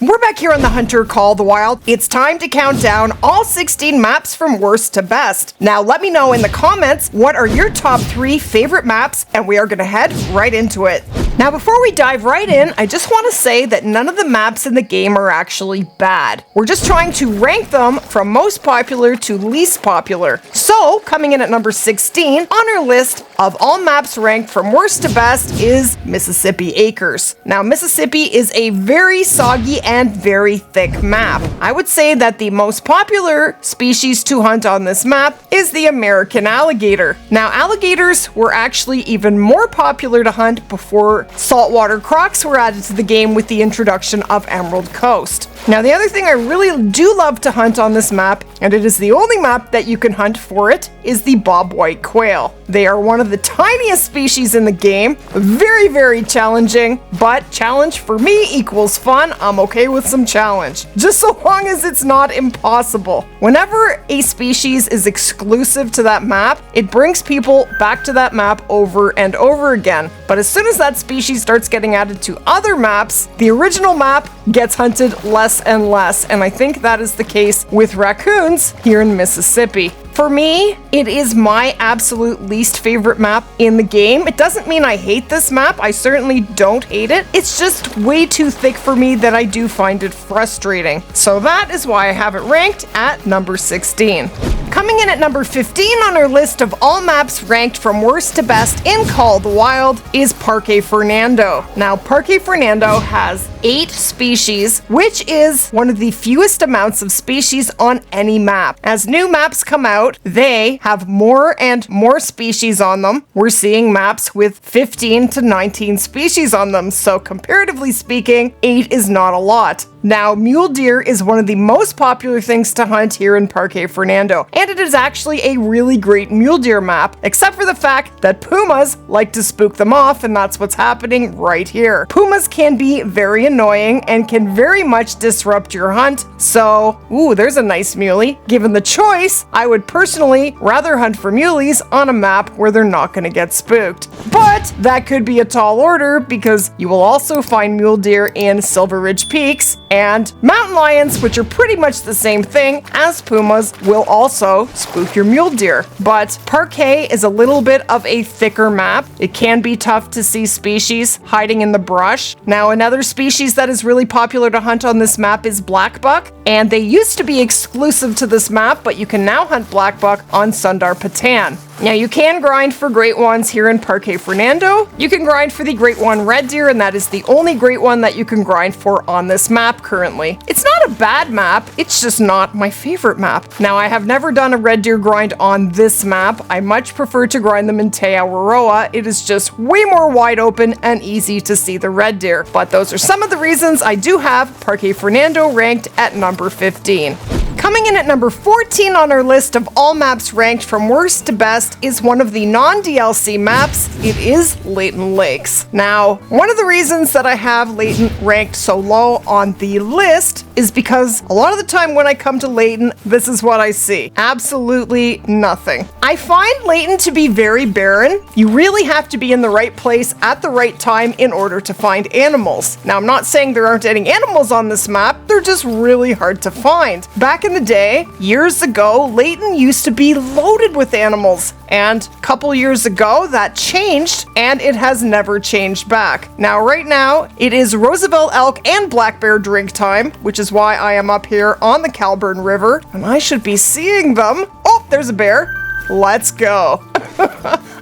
We're back here on the Hunter Call the Wild. It's time to count down all 16 maps from worst to best. Now let me know in the comments what are your top 3 favorite maps, and we are going to head right into it. Now before we dive right in, I just want to say that none of the maps in the game are actually bad. We're just trying to rank them from most popular to least popular. So coming in at number 16 on our list of all maps ranked from worst to best is Mississippi Acres. Now Mississippi is a very soggy and very thick map. I would say that the most popular species to hunt on this map is the American alligator. Now alligators were actually even more popular to hunt before saltwater crocs were added to the game with the introduction of Emerald Coast. Now the other thing I really do love to hunt on this map, and it is the only map that you can hunt for it, is the bobwhite quail. They are one of the tiniest species in the game, very, very challenging, but challenge for me equals fun. I'm okay with some challenge, just so long as it's not impossible. Whenever a species is exclusive to that map, it brings people back to that map over and over again. But as soon as that species starts getting added to other maps, the original map gets hunted less and less, and I think that is the case with raccoons here in Mississippi. For me, it is my absolute least favorite map in the game. It doesn't mean I hate this map. I certainly don't hate it. It's just way too thick for me that I do find it frustrating. So that is why I have it ranked at number 16. Coming in at number 15 on our list of all maps ranked from worst to best in Call of the Wild is Parque Fernando. Now, Parque Fernando has 8 species, which is one of the fewest amounts of species on any map. As new maps come out, they have more and more species on them. We're seeing maps with 15 to 19 species on them, so comparatively speaking, 8 is not a lot. Now, mule deer is one of the most popular things to hunt here in Parque Fernando, and it is actually a really great mule deer map, except for the fact that pumas like to spook them off, and that's what's happening right here. Pumas can be very annoying and can very much disrupt your hunt, so, ooh, there's a nice muley. Given the choice, I would personally rather hunt for muleys on a map where they're not going to get spooked. But that could be a tall order because you will also find mule deer in Silver Ridge Peaks, and mountain lions, which are pretty much the same thing as pumas, will also spook your mule deer. But Parque is a little bit of a thicker map. It can be tough to see species hiding in the brush. Now, another species that is really popular to hunt on this map is blackbuck, and they used to be exclusive to this map, but you can now hunt blackbuck on Sundarpatan. Now, you can grind for great ones here in Parque Fernando. You can grind for the great one red deer, and that is the only great one that you can grind for on this map currently. It's not a bad map, it's just not my favorite map. Now, I have never done a red deer grind on this map. I much prefer to grind them in Awaroa. It is just way more wide open and easy to see the red deer. But those are some of the reasons I do have Parque Fernando ranked at number 15. Coming in at number 14 on our list of all maps ranked from worst to best is one of the non-DLC maps. It is Layton Lakes. Now, one of the reasons that I have Layton ranked so low on the list is because a lot of the time when I come to Layton, this is what I see. Absolutely nothing. I find Layton to be very barren. You really have to be in the right place at the right time in order to find animals. Now, I'm not saying there aren't any animals on this map, they're just really hard to find. Back in the day, years ago, Layton used to be loaded with animals, and a couple years ago that changed, and it has never changed back. Now, right now, it is Roosevelt elk and black bear drink time, which is why I am up here on the Calburn River, and I should be seeing them. Oh, there's a bear. Let's go.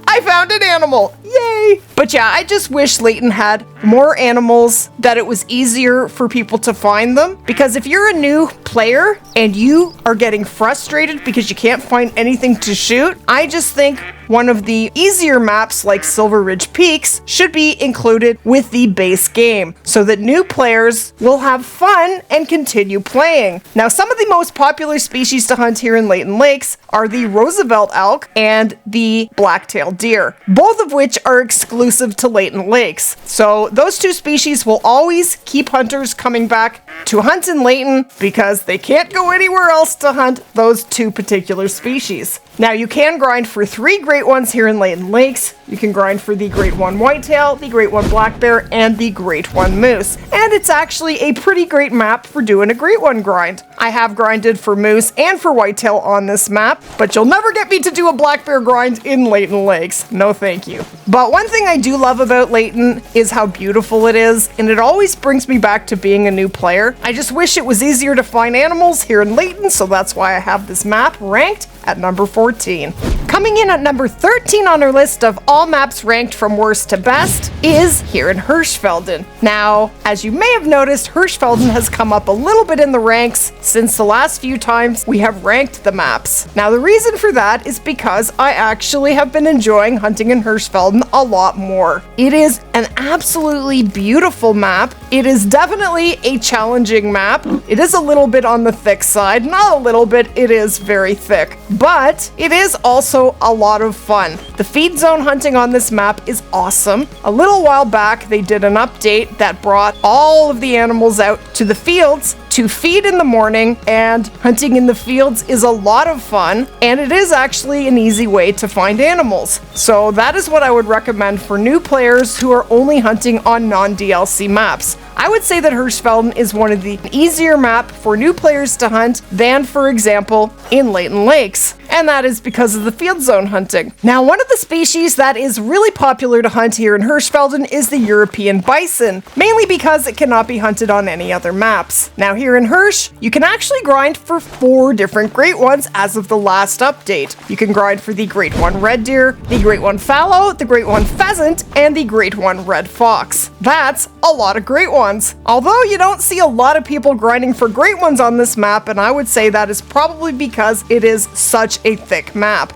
I found an animal. Yay! But yeah, I just wish Layton had more animals, that it was easier for people to find them. Because if you're a new player and you are getting frustrated because you can't find anything to shoot, I just think one of the easier maps like Silver Ridge Peaks should be included with the base game so that new players will have fun and continue playing. Now, some of the most popular species to hunt here in Layton Lakes are the Roosevelt elk and the black-tailed deer, both of which are exclusive to Layton Lakes. So those two species will always keep hunters coming back to hunt in Layton because they can't go anywhere else to hunt those two particular species. Now you can grind for 3 great ones here in Layton Lakes. You can grind for the Great One Whitetail, the Great One Black Bear, and the Great One Moose. And it's actually a pretty great map for doing a Great One grind. I have grinded for moose and for whitetail on this map, but you'll never get me to do a black bear grind in Layton Lakes. No thank you. But one thing I do love about Layton is how beautiful it is, and it always brings me back to being a new player. I just wish it was easier to find animals here in Layton, so that's why I have this map ranked at number 14. Coming in at number 13 on our list of all maps ranked from worst to best is here in Hirschfelden. Now, as you may have noticed, Hirschfelden has come up a little bit in the ranks since the last few times we have ranked the maps. Now, the reason for that is because I actually have been enjoying hunting in Hirschfelden a lot more. It is an absolutely beautiful map. It is definitely a challenging map. It is a little bit on the thick side, not a little bit, it is very thick. But it is also a lot of fun. The feed zone hunting on this map is awesome. A little while back, they did an update that brought all of the animals out to the fields to feed in the morning, and hunting in the fields is a lot of fun, and it is actually an easy way to find animals. So that is what I would recommend for new players who are only hunting on non-DLC maps. I would say that Hirschfelden is one of the easier map for new players to hunt than, for example, in Layton Lakes. And that is because of the field zone hunting. Now, one of the species that is really popular to hunt here in Hirschfelden is the European bison, mainly because it cannot be hunted on any other maps. Now, here in Hirsch, you can actually grind for 4 different great ones as of the last update. You can grind for the Great One Red Deer, the Great One Fallow, the Great One Pheasant, and the Great One Red Fox. That's a lot of great ones. Although you don't see a lot of people grinding for great ones on this map, and I would say that is probably because it is such a thick map.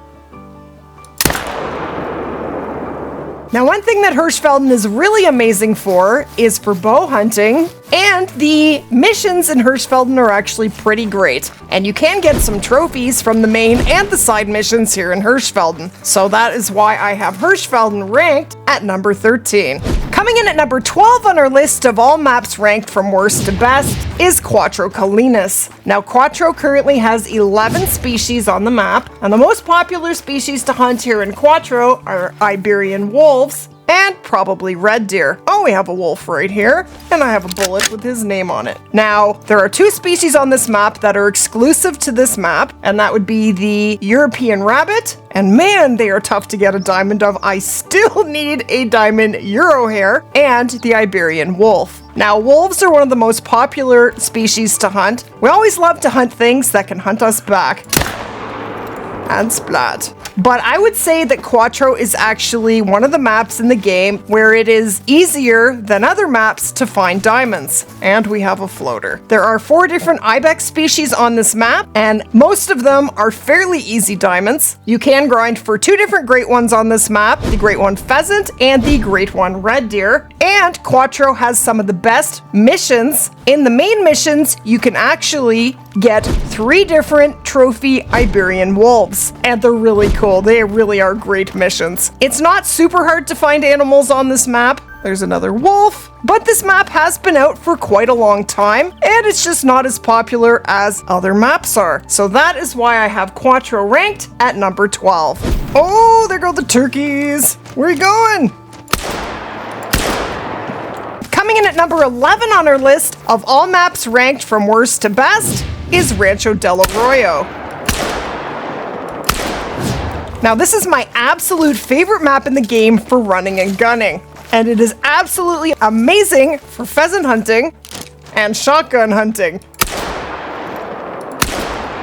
Now, one thing that Hirschfelden is really amazing for is for bow hunting, and the missions in Hirschfelden are actually pretty great. And you can get some trophies from the main and the side missions here in Hirschfelden. So that is why I have Hirschfelden ranked at number 13. Coming in at number 12 on our list of all maps ranked from worst to best is Cuatro Colinas. Now, Cuatro currently has 11 species on the map, and the most popular species to hunt here in Cuatro are Iberian wolves and probably red deer. Oh, we have a wolf right here, and I have a bullet with his name on it. Now, there are 2 species on this map that are exclusive to this map, and that would be the European rabbit, and man, they are tough to get a diamond of. I still need a diamond Euro hare, and the Iberian wolf. Now, wolves are one of the most popular species to hunt. We always love to hunt things that can hunt us back. And splat. But I would say that Cuatro is actually one of the maps in the game where it is easier than other maps to find diamonds. And we have a floater. There are 4 different ibex species on this map, and most of them are fairly easy diamonds. You can grind for 2 different great ones on this map, the Great One Pheasant and the Great One Red Deer. And Cuatro has some of the best missions. In the main missions, you can actually get 3 different trophy Iberian wolves, and they're really cool. They really are great missions. It's not super hard to find animals on this map. There's another wolf, but this map has been out for quite a long time, and it's just not as popular as other maps are. So that is why I have Cuatro ranked at number 12. Oh, there go the turkeys. Where are you going? Coming in at number 11 on our list of all maps ranked from worst to best is Rancho Del Arroyo. Now, this is my absolute favorite map in the game for running and gunning, and it is absolutely amazing for pheasant hunting and shotgun hunting.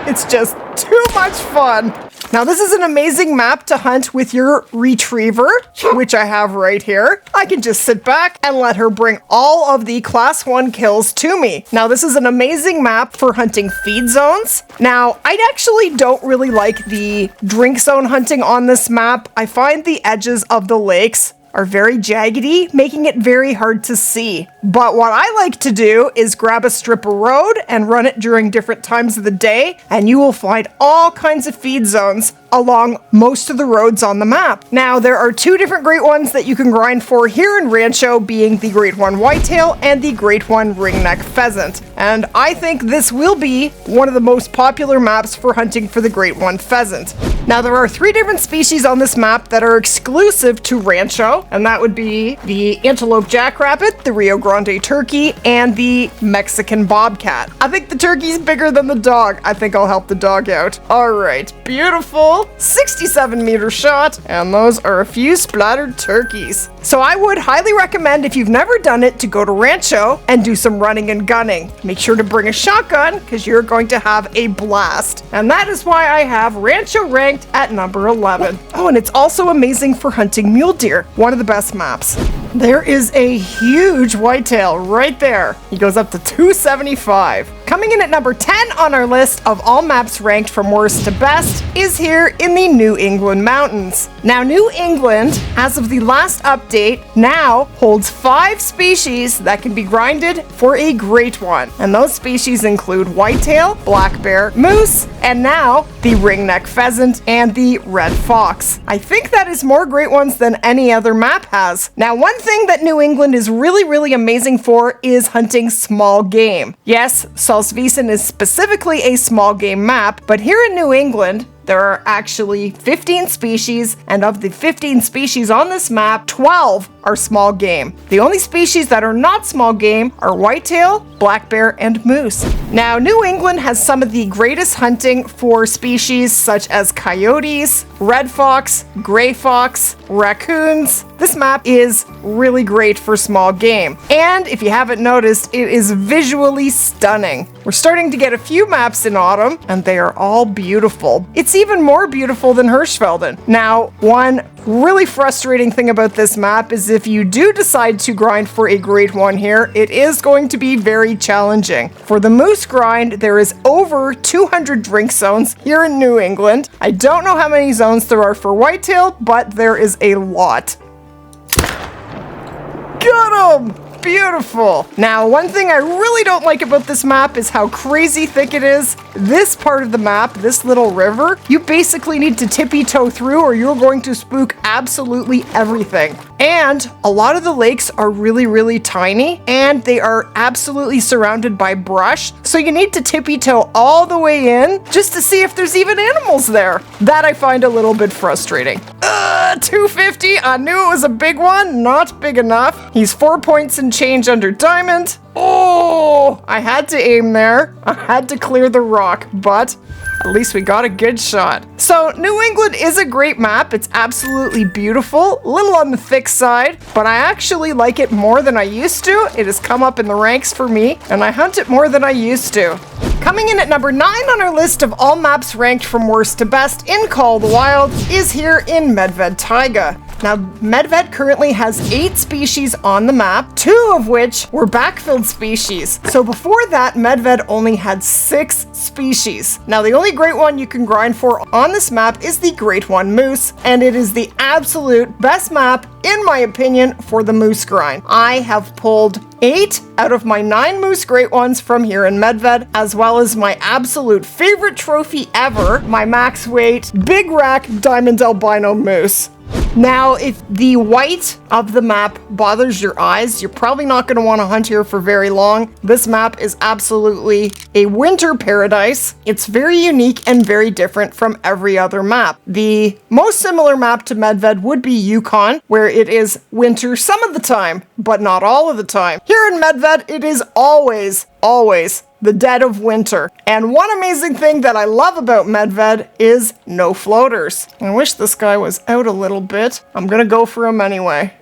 It's just too much fun. Now, this is an amazing map to hunt with your retriever, which I have right here. I can just sit back and let her bring all of the class 1 kills to me. Now, this is an amazing map for hunting feed zones. Now, I actually don't really like the drink zone hunting on this map. I find the edges of the lakes are very jaggedy, making it very hard to see. But what I like to do is grab a strip of road and run it during different times of the day, and you will find all kinds of feed zones along most of the roads on the map. Now, there are 2 different great ones that you can grind for here in Rancho, being the Great One Whitetail and the Great One Ringneck Pheasant. And I think this will be one of the most popular maps for hunting for the Great One Pheasant. Now there are 3 different species on this map that are exclusive to Rancho, and that would be the antelope jackrabbit, the Rio Grande turkey, and the Mexican bobcat. I think the turkey's bigger than the dog. I think I'll help the dog out. All right, beautiful 67-meter shot, and those are a few splattered turkeys. So I would highly recommend, if you've never done it, to go to Rancho and do some running and gunning. Make sure to bring a shotgun because you're going to have a blast. And that is why I have Rancho ranked at number 11. Oh, and it's also amazing for hunting mule deer. One of the best maps. There is a huge whitetail right there. He goes up to 275. Coming in at number 10 on our list of all maps ranked from worst to best is here in the New England mountains. Now, New England, as of the last update, now holds 5 species that can be grinded for a great one. And those species include whitetail, black bear, moose, and now the ringneck pheasant and the red fox. I think that is more great ones than any other map has. Now, one thing that New England is really amazing for is hunting small game. Yes, Salzwiesen is specifically a small game map, but here in New England, there are actually 15 species, and of the 15 species on this map, 12 are small game. The only species that are not small game are whitetail, black bear, and moose. Now, New England has some of the greatest hunting for species such as coyotes, red fox, gray fox, raccoons. This map is really great for small game. And if you haven't noticed, it is visually stunning. We're starting to get a few maps in autumn, and they are all beautiful. It's even more beautiful than Hirschfelden. Now, one really frustrating thing about this map is if you do decide to grind for a great one here, it is going to be very challenging. For the moose grind, there is over 200 drink zones here in New England. I don't know how many zones there are for whitetail, but there is a lot. Got him! Beautiful. Now, one thing I really don't like about this map is how crazy thick it is. This part of the map, this little river, you basically need to tippy-toe through or you're going to spook absolutely everything. And a lot of the lakes are really tiny and they are absolutely surrounded by brush. So you need to tippy-toe all the way in just to see if there's even animals there. That I find a little bit frustrating. 250, I knew it was a big one, not big enough. He's 4 points and change under diamond. Oh, I had to aim there. I had to clear the rock, but at least we got a good shot. So New England is a great map. It's absolutely beautiful, a little on the thick side, but I actually like it more than I used to. It has come up in the ranks for me, and I hunt it more than I used to. Coming in at number 9 on our list of all maps ranked from worst to best in Call of the Wild is here in MedVed Taiga. Now, MedVed currently has 8 species on the map, 2 of which were backfilled species. So before that, MedVed only had 6 species. Now, the only great one you can grind for on this map is the Great One Moose, and it is the absolute best map, in my opinion, for the moose grind. I have pulled 8 out of my 9 moose great ones from here in MedVed, as well as my absolute favorite trophy ever, my max weight big rack diamond albino moose. Now, if the white of the map bothers your eyes, you're probably not going to want to hunt here for very long. This map is absolutely a winter paradise. It's very unique and very different from every other map. The most similar map to MedVed would be Yukon, where it is winter some of the time, but not all of the time. Here in MedVed, it is always the dead of winter. And one amazing thing that I love about MedVed is no floaters. I wish this guy was out a little bit. I'm gonna go for him anyway.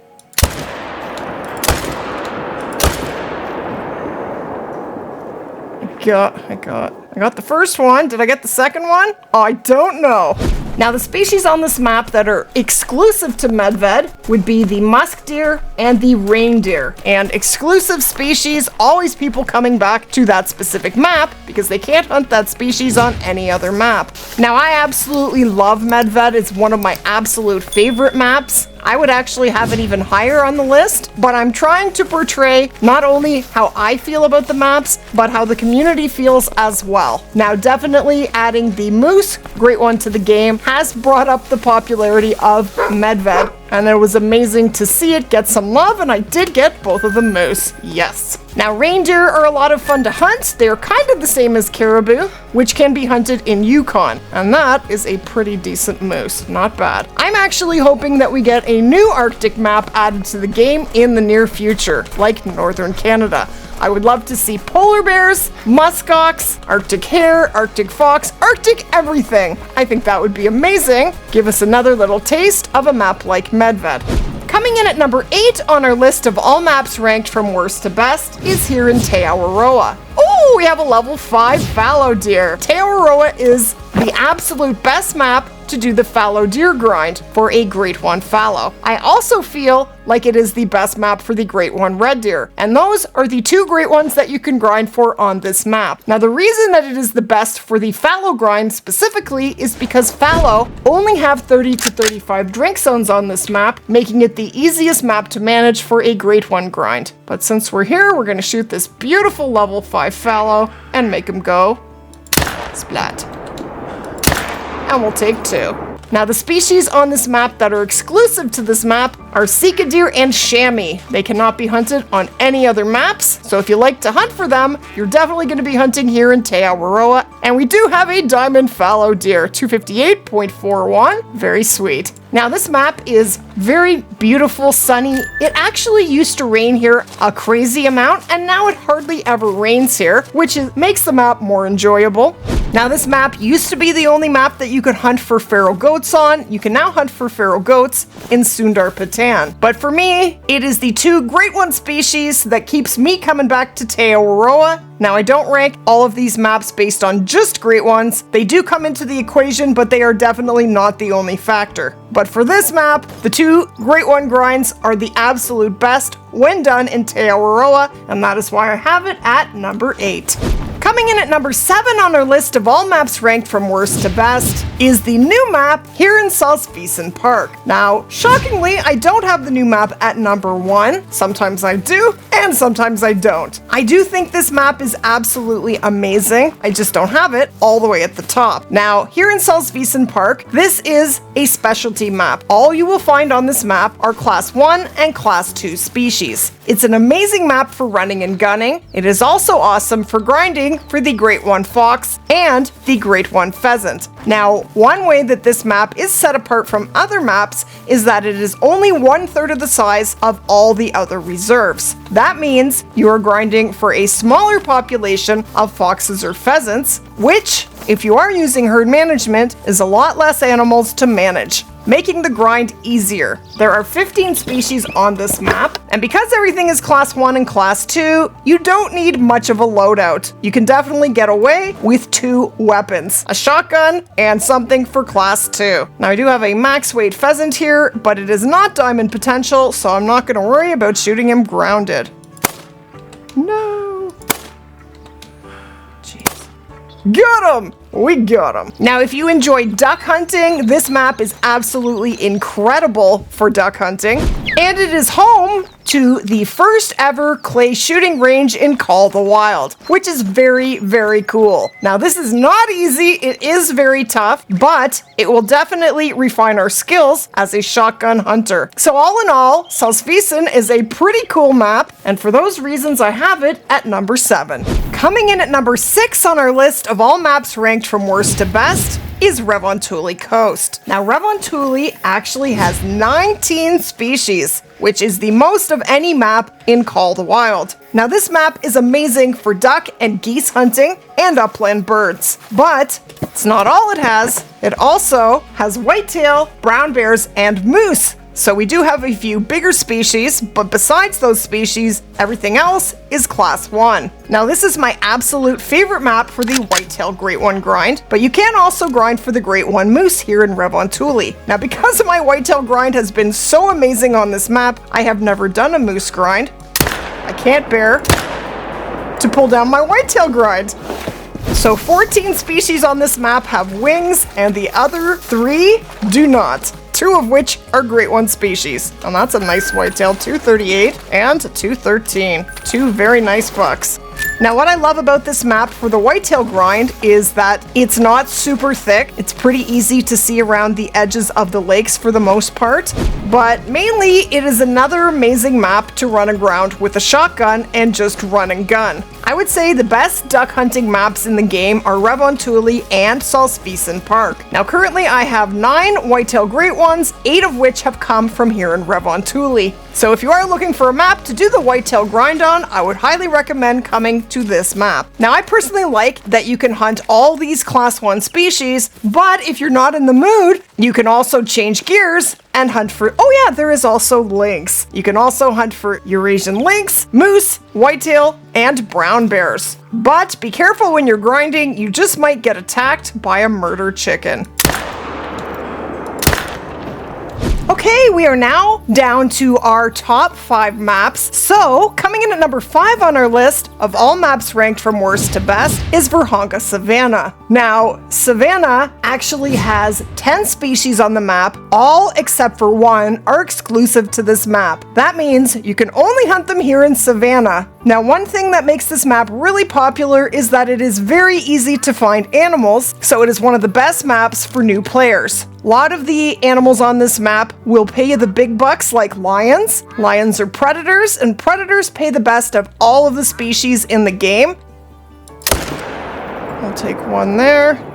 I got the first one. Did I get the second one? I don't know. Now, the species on this map that are exclusive to MedVed would be the musk deer and the reindeer. And exclusive species, always people coming back to that specific map because they can't hunt that species on any other map. Now, I absolutely love MedVed. It's one of my absolute favorite maps. I would actually have it even higher on the list, but I'm trying to portray not only how I feel about the maps, but how the community feels as well. Now, definitely adding the moose, great one to the game, has brought up the popularity of MedVed, and it was amazing to see it get some love, and I did get both of the moose, yes. Now, reindeer are a lot of fun to hunt. They're kind of the same as caribou, which can be hunted in Yukon. And that is a pretty decent moose. Not bad. I'm actually hoping that we get a new Arctic map added to the game in the near future, like Northern Canada. I would love to see polar bears, muskox, Arctic hare, Arctic fox, Arctic everything. I think that would be amazing. Give us another little taste of a map like MedVed. Coming in at number 8 on our list of all maps ranked from worst to best is here in Awaroa. Oh, we have a level 5 fallow deer. Awaroa is the absolute best map to do the fallow deer grind for a Great One fallow. I also feel like it is the best map for the Great One red deer, and those are the 2 Great Ones that you can grind for on this map. Now, the reason that it is the best for the fallow grind specifically is because fallow only have 30 to 35 drink zones on this map, making it the easiest map to manage for a Great One grind. But since we're here, we're going to shoot this beautiful level 5 fallow and make him go splat. And we'll take 2. Now, the species on this map that are exclusive to this map are sika deer and chamois. They cannot be hunted on any other maps, so if you like to hunt for them, you're definitely going to be hunting here in Awaroa. And we do have a diamond fallow deer, 258.41, very sweet. Now, this map is very beautiful, sunny. It actually used to rain here a crazy amount, and now it hardly ever rains here, which makes the map more enjoyable. Now, this map used to be the only map that you could hunt for feral goats on. You can now hunt for feral goats in Sundarpatan. But for me, it is the 2 Great One species that keeps me coming back to Awaroa. Now, I don't rank all of these maps based on just Great Ones. They do come into the equation, but they are definitely not the only factor. But for this map, the 2 Great One grinds are the absolute best when done in Awaroa, and that is why I have it at number 8. Coming in at number 7 on our list of all maps ranked from worst to best is the new map here in Salzwiesen Park. Now, shockingly, I don't have the new map at number 1. Sometimes I do, and sometimes I don't. I do think this map is absolutely amazing. I just don't have it all the way at the top. Now, here in Salzwiesen Park, this is a specialty map. All you will find on this map are Class 1 and Class 2 species. It's an amazing map for running and gunning. It is also awesome for grinding for the Great One fox and the Great One pheasant. Now, one way that this map is set apart from other maps is that it is only 1/3 of the size of all the other reserves. That means you are grinding for a smaller population of foxes or pheasants, which, if you are using herd management, is a lot less animals to manage, making the grind easier. There are 15 species on this map, and because everything is Class 1 and Class 2, you don't need much of a loadout. You can definitely get away with 2 weapons, a shotgun and something for Class 2. Now, I do have a max weight pheasant here, but it is not diamond potential, so I'm not going to worry about shooting him grounded. No. Jeez. Got him! We got him. Now, if you enjoy duck hunting, this map is absolutely incredible for duck hunting. And it is home to the first ever clay shooting range in Call the Wild, which is very, very cool. Now, this is not easy. It is very tough, but it will definitely refine our skills as a shotgun hunter. So all in all, Salzwiesen is a pretty cool map, and for those reasons, I have it at number 7. Coming in at number 6 on our list of all maps ranked from worst to best is Revontuli Coast. Now, Revontuli actually has 19 species, which is the most of any map in Call the Wild. Now, this map is amazing for duck and geese hunting and upland birds, but it's not all it has. It also has whitetail, brown bears, and moose. So we do have a few bigger species, but besides those species, everything else is Class 1. Now, this is my absolute favorite map for the whitetail Great One grind, but you can also grind for the Great One moose here in Revontuli. Now, because my whitetail grind has been so amazing on this map, I have never done a moose grind. I can't bear to pull down my whitetail grind. So 14 species on this map have wings, and the other 3 do not. 2 of which are Great One species. And that's a nice whitetail, 238 and 213. 2 very nice bucks. Now what I love about this map for the whitetail grind is that it's not super thick. It's pretty easy to see around the edges of the lakes for the most part, but mainly it is another amazing map to run around with a shotgun and just run and gun. I would say the best duck hunting maps in the game are Revontuli and Salzwiesen Park. Now currently I have 9 whitetail great ones, 8 of which have come from here in Revontuli. So if you are looking for a map to do the whitetail grind on, I would highly recommend coming to this map. Now I personally like that you can hunt all these class 1 species, but if you're not in the mood, you can also change gears and hunt for, oh yeah, there is also lynx. You can also hunt for Eurasian lynx, moose, whitetail, and brown bears. But be careful when you're grinding, you just might get attacked by a murder chicken. Okay, we are now down to our top 5 maps. So, coming in at number 5 on our list of all maps ranked from worst to best is Vurhonga Savanna. Now, Savanna actually has 10 species on the map, all except for 1 are exclusive to this map. That means you can only hunt them here in Savanna. Now, one thing that makes this map really popular is that it is very easy to find animals, so it is one of the best maps for new players. A lot of the animals on this map will pay you the big bucks like lions. Lions are predators, and predators pay the best of all of the species in the game. I'll take one there.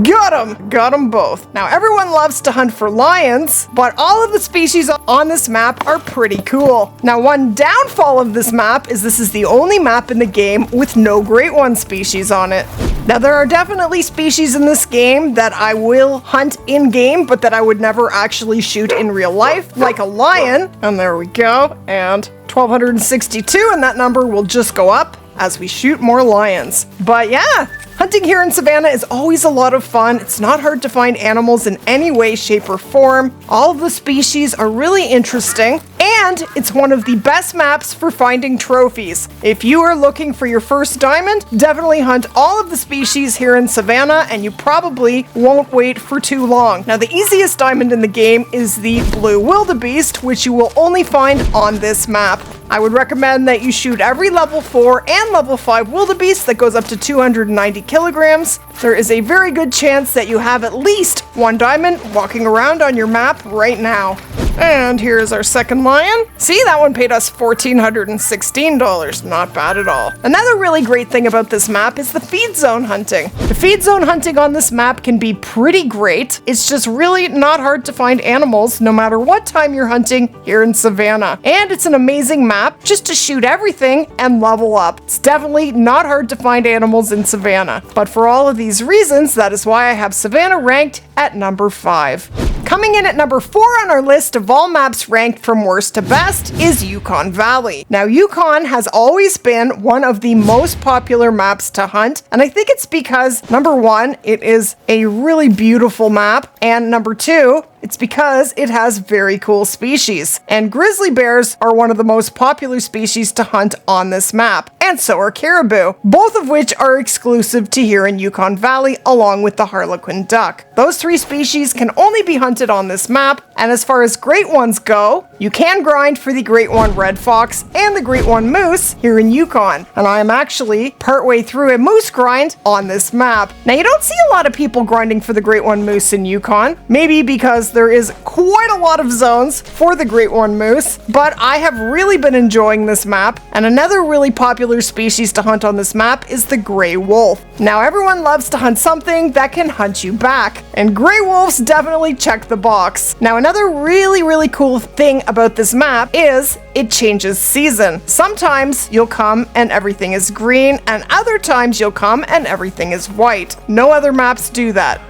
Got them both. Now everyone loves to hunt for lions, but all of the species on this map are pretty cool. Now one downfall of this map is this is the only map in the game with no Great One species on it. Now there are definitely species in this game that I will hunt in game, but that I would never actually shoot in real life, like a lion, and there we go, and 1262, and that number will just go up as we shoot more lions. But yeah, hunting here in Savanna is always a lot of fun. It's not hard to find animals in any way, shape, or form. All of the species are really interesting, and it's one of the best maps for finding trophies. If you are looking for your first diamond, definitely hunt all of the species here in Savanna, and you probably won't wait for too long. Now, the easiest diamond in the game is the blue wildebeest, which you will only find on this map. I would recommend that you shoot every level 4 and level 5 wildebeest that goes up to 290 kilograms. There is a very good chance that you have at least 1 diamond walking around on your map right now. And here's our second lion. See, that one paid us $1,416. Not bad at all. Another really great thing about this map is the feed zone hunting. The feed zone hunting on this map can be pretty great. It's just really not hard to find animals no matter what time you're hunting here in Savanna. And it's an amazing map just to shoot everything and level up. It's definitely not hard to find animals in Savanna. But for all of these reasons, that is why I have Savanna ranked at number 5. Coming in at number 4 on our list of all maps ranked from worst to best is Yukon Valley. Now, Yukon has always been one of the most popular maps to hunt, and I think it's because, number 1, it is a really beautiful map, and number 2, it's because it has very cool species. And grizzly bears are one of the most popular species to hunt on this map, and so are caribou, both of which are exclusive to here in Yukon Valley, along with the harlequin duck. Those 3 species can only be hunted on this map, and as far as great ones go, you can grind for the great one red fox and the great one moose here in Yukon, and I am actually partway through a moose grind on this map. Now, you don't see a lot of people grinding for the great one moose in Yukon, maybe because there is quite a lot of zones for the great one moose, but I have really been enjoying this map, and another really popular species to hunt on this map is the gray wolf. Now, everyone loves to hunt something that can hunt you back, and gray wolves definitely check the box. Now, another really cool thing about this map is it changes season. Sometimes you'll come and everything is green, and other times you'll come and everything is white. No other maps do that.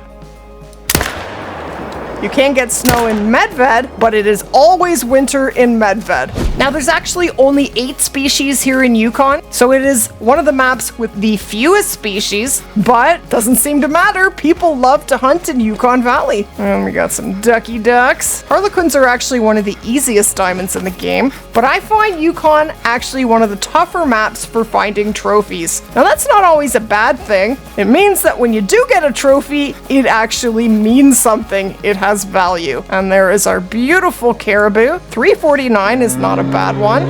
You can get snow in MedVed, but it is always winter in MedVed. Now, there's actually only 8 species here in Yukon, so it is one of the maps with the fewest species, but doesn't seem to matter. People love to hunt in Yukon Valley. And we got some ducky ducks. Harlequins are actually one of the easiest diamonds in the game, but I find Yukon actually one of the tougher maps for finding trophies. Now, that's not always a bad thing. It means that when you do get a trophy, it actually means something. It has has value. And there is our beautiful caribou. $3.49 is not a bad one.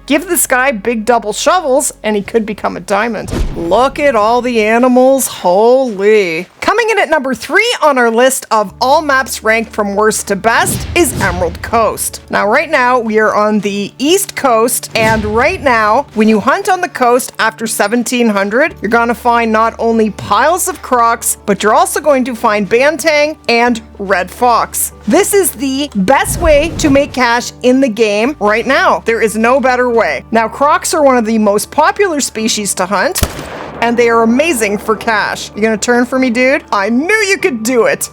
Give this guy big double shovels and he could become a diamond. Look at all the animals. Holy. Coming in at number 3 on our list of all maps ranked from worst to best is Emerald Coast. Now, right now, we are on the East Coast, and right now, when you hunt on the coast after 1700, you're gonna find not only piles of crocs, but you're also going to find bantang and red fox. This is the best way to make cash in the game right now. There is no better way. Now, crocs are one of the most popular species to hunt, and they are amazing for cash. You gonna turn for me, dude? I knew you could do it.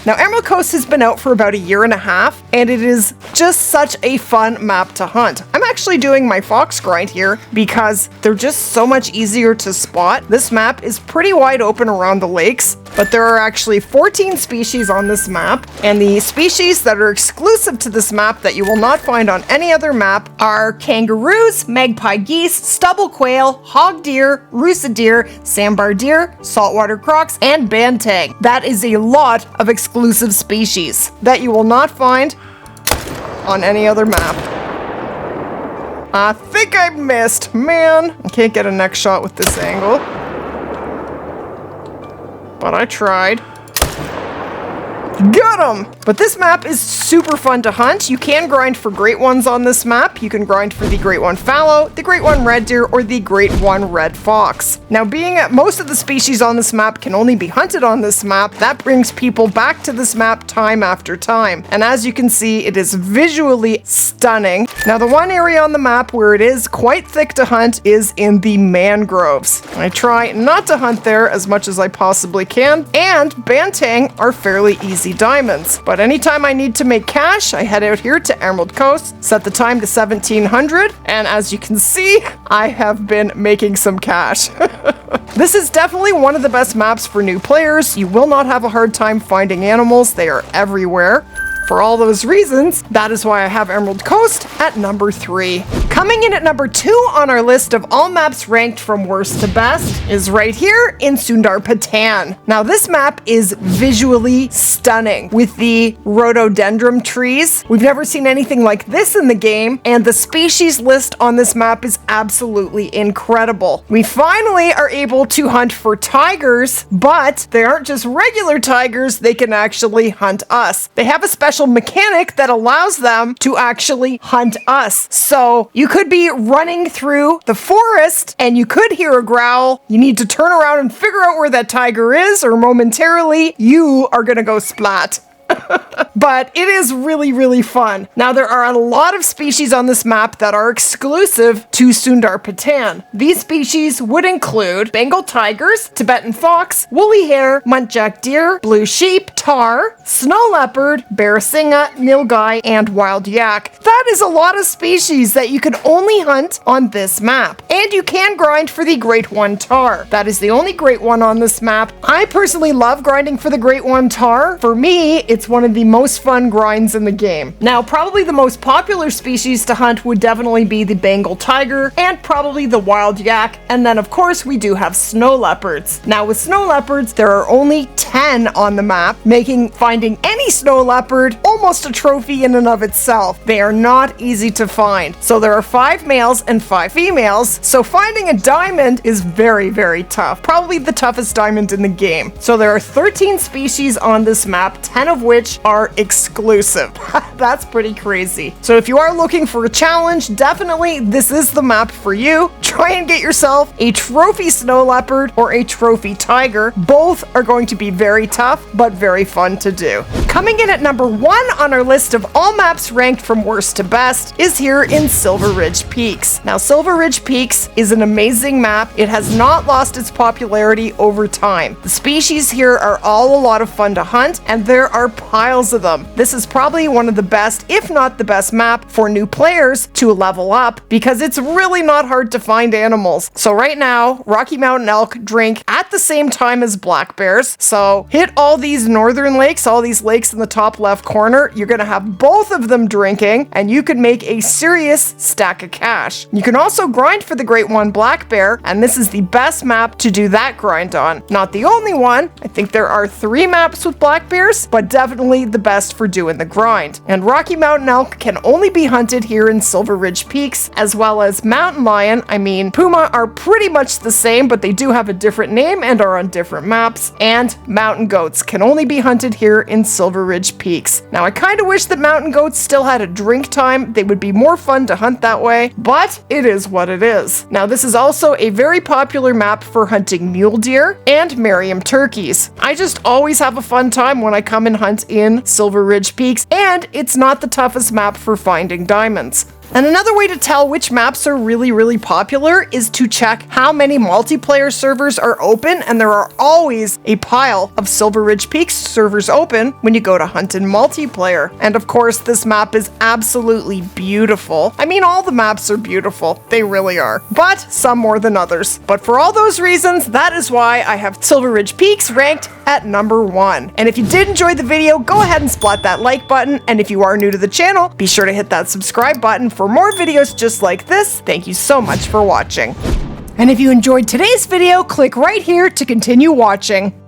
Now, Emerald Coast has been out for about a year and a half, and it is just such a fun map to hunt. I'm actually doing my fox grind here because they're just so much easier to spot. This map is pretty wide open around the lakes, but there are actually 14 species on this map, and the species that are exclusive to this map that you will not find on any other map are kangaroos, magpie geese, stubble quail, hog deer, roosa deer, sandbar deer, saltwater crocs, and bantang. That is a lot of exclusive species that you will not find on any other map. I think I missed. Man, I can't get a neck shot with this angle. But I tried. Got him! But this map is super fun to hunt. You can grind for great ones on this map. You can grind for the Great One fallow, the Great One red deer, or the Great One red fox. Now, being that most of the species on this map can only be hunted on this map, that brings people back to this map time after time. And as you can see, it is visually stunning. Now, the one area on the map where it is quite thick to hunt is in the mangroves. I try not to hunt there as much as I possibly can, and bantang are fairly easy diamonds. But anytime I need to make cash, I head out here to Emerald Coast, set the time to 1700, and as you can see, I have been making some cash. This is definitely one of the best maps for new players. You will not have a hard time finding animals. They are everywhere. For all those reasons, that is why I have Emerald Coast at number 3. Coming in at number 2 on our list of all maps ranked from worst to best is right here in Sundarpatan. Now, this map is visually stunning with the rhododendron trees. We've never seen anything like this in the game, and the species list on this map is absolutely incredible. We finally are able to hunt for tigers, but they aren't just regular tigers, they can actually hunt us. They have a special mechanic that allows them to actually hunt us. So you could be running through the forest and you could hear a growl. You need to turn around and figure out where that tiger is, or momentarily you are gonna go splat. But it is really, really fun. Now, there are a lot of species on this map that are exclusive to Sundarpatan. These species would include Bengal tigers, Tibetan fox, woolly hare, muntjac deer, blue sheep, tar, snow leopard, barasinga, nilgai, and wild yak. That is a lot of species that you can only hunt on this map. And you can grind for the Great One tar. That is the only Great One on this map. I personally love grinding for the Great One tar. For me, it's one of the most fun grinds in the game. Now, probably the most popular species to hunt would definitely be the Bengal tiger and probably the wild yak. And then, of course, we do have snow leopards. Now, with snow leopards, there are only 10 on the map, making finding any snow leopard almost a trophy in and of itself. They are not easy to find. So there are 5 males and 5 females. So finding a diamond is very, very tough. Probably the toughest diamond in the game. So there are 13 species on this map, 10 of which are exclusive. That's pretty crazy. So if you are looking for a challenge, definitely this is the map for you. Try and get yourself a trophy snow leopard or a trophy tiger. Both are going to be very tough, but very fun to do. Coming in at number 1 on our list of all maps ranked from worst to best is here in Silver Ridge Peaks. Now, Silver Ridge Peaks is an amazing map. It has not lost its popularity over time. The species here are all a lot of fun to hunt, and there are piles of them. This is probably one of the best, if not the best map for new players to level up, because it's really not hard to find animals. So right now, Rocky Mountain elk drink at the same time as black bears. So hit all these northern lakes, all these lakes Lakes in the top left corner. You're going to have both of them drinking, and you could make a serious stack of cash. You can also grind for the Great One Black Bear, and this is the best map to do that grind on. Not the only one. I think there are 3 maps with black bears, but definitely the best for doing the grind. And Rocky Mountain elk can only be hunted here in Silver Ridge Peaks, as well as mountain lion. I mean, puma are pretty much the same, but they do have a different name and are on different maps. And mountain goats can only be hunted here in Silver Ridge Peaks. Now, I kind of wish that mountain goats still had a drink time. They would be more fun to hunt that way, but it is what it is. Now, this is also a very popular map for hunting mule deer and Merriam turkeys. I just always have a fun time when I come and hunt in Silver Ridge Peaks, and it's not the toughest map for finding diamonds. And another way to tell which maps are really popular is to check how many multiplayer servers are open, and there are always a pile of Silver Ridge Peaks servers open when you go to hunt in multiplayer. And of course, this map is absolutely beautiful. I mean, all the maps are beautiful. They really are. But some more than others. But for all those reasons, that is why I have Silver Ridge Peaks ranked at number 1. And if you did enjoy the video, go ahead and splat that like button. And if you are new to the channel, be sure to hit that subscribe button for more videos just like this. Thank you so much for watching. And if you enjoyed today's video, click right here to continue watching.